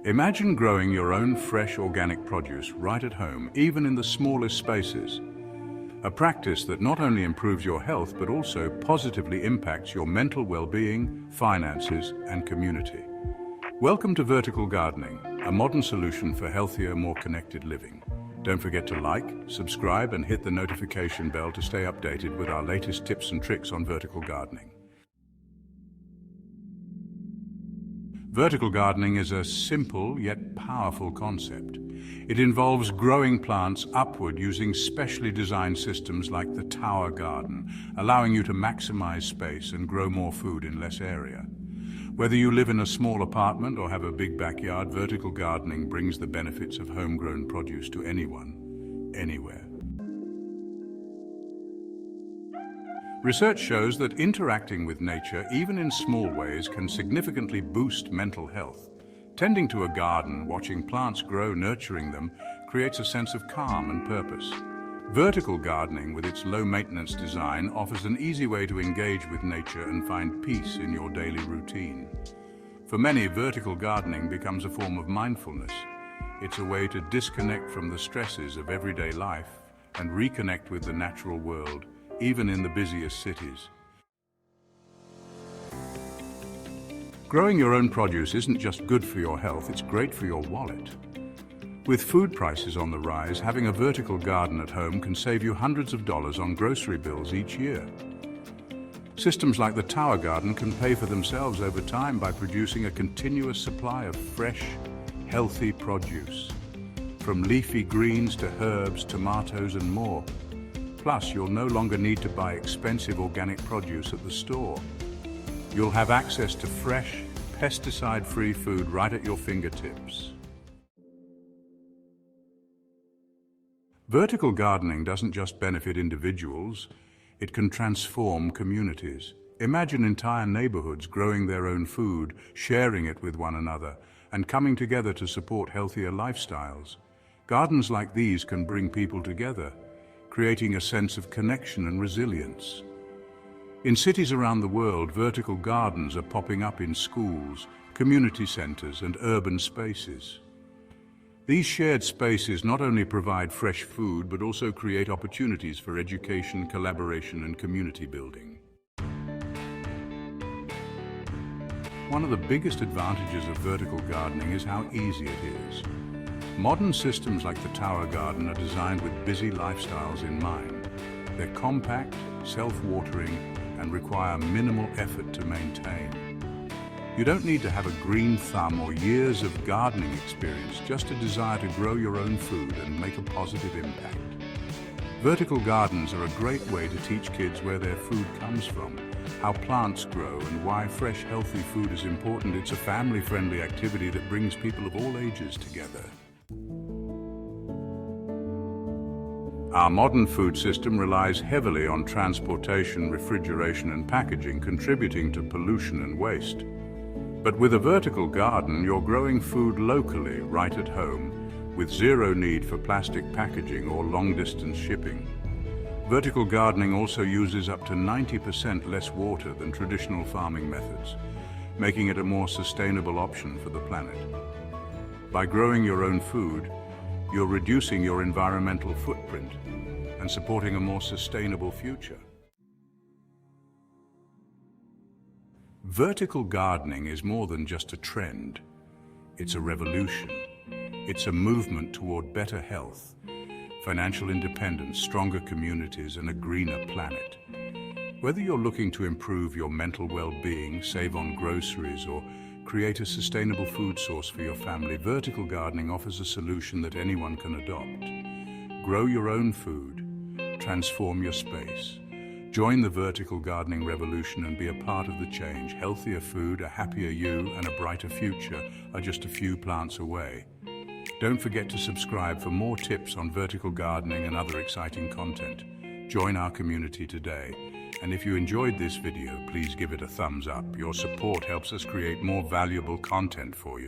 Imagine growing your own fresh organic produce right at home, even in the smallest spaces. A practice that not only improves your health but also positively impacts your mental well-being, finances, and community. Welcome to vertical gardening, a modern solution for healthier, more connected living. Don't forget to like, subscribe, and hit the notification bell to stay updated with our latest tips and tricks on vertical gardening. Vertical gardening is a simple yet powerful concept. It involves growing plants upward using specially designed systems like the tower garden, allowing you to maximize space and grow more food in less area. Whether you live in a small apartment or have a big backyard, vertical gardening brings the benefits of homegrown produce to anyone, anywhere. Research shows that interacting with nature, even in small ways, can significantly boost mental health. Tending to a garden, watching plants grow, nurturing them, creates a sense of calm and purpose. Vertical gardening, with its low-maintenance design, offers an easy way to engage with nature and find peace in your daily routine. For many, vertical gardening becomes a form of mindfulness. It's a way to disconnect from the stresses of everyday life and reconnect with the natural world, even in the busiest cities. Growing your own produce isn't just good for your health, it's great for your wallet. With food prices on the rise, having a vertical garden at home can save you hundreds of dollars on grocery bills each year. Systems like the tower garden can pay for themselves over time by producing a continuous supply of fresh, healthy produce. From leafy greens to herbs, tomatoes, and more. Plus, you'll no longer need to buy expensive organic produce at the store. You'll have access to fresh, pesticide-free food right at your fingertips. Vertical gardening doesn't just benefit individuals, it can transform communities. Imagine entire neighborhoods growing their own food, sharing it with one another, and coming together to support healthier lifestyles. Gardens like these can bring people together, creating a sense of connection and resilience. In cities around the world, vertical gardens are popping up in schools, community centers, and urban spaces. These shared spaces not only provide fresh food, but also create opportunities for education, collaboration, and community building. One of the biggest advantages of vertical gardening is how easy it is. Modern systems like the tower garden are designed with busy lifestyles in mind. They're compact, self-watering, and require minimal effort to maintain. You don't need to have a green thumb or years of gardening experience, just a desire to grow your own food and make a positive impact. Vertical gardens are a great way to teach kids where their food comes from, how plants grow, and why fresh, healthy food is important. It's a family-friendly activity that brings people of all ages together. Our modern food system relies heavily on transportation, refrigeration, and packaging, contributing to pollution and waste. But with a vertical garden, you're growing food locally, right at home, with zero need for plastic packaging or long-distance shipping. Vertical gardening also uses up to 90% less water than traditional farming methods, making it a more sustainable option for the planet. By growing your own food, you're reducing your environmental footprint and supporting a more sustainable future. Vertical gardening is more than just a trend. It's a revolution. It's a movement toward better health, financial independence, stronger communities, and a greener planet. Whether you're looking to improve your mental well-being, save on groceries, or create a sustainable food source for your family, vertical gardening offers a solution that anyone can adopt. Grow your own food. Transform your space. Join the vertical gardening revolution and be a part of the change. Healthier food, a happier you, and a brighter future are just a few plants away. Don't forget to subscribe for more tips on vertical gardening and other exciting content. Join our community today. And if you enjoyed this video, please give it a thumbs up. Your support helps us create more valuable content for you.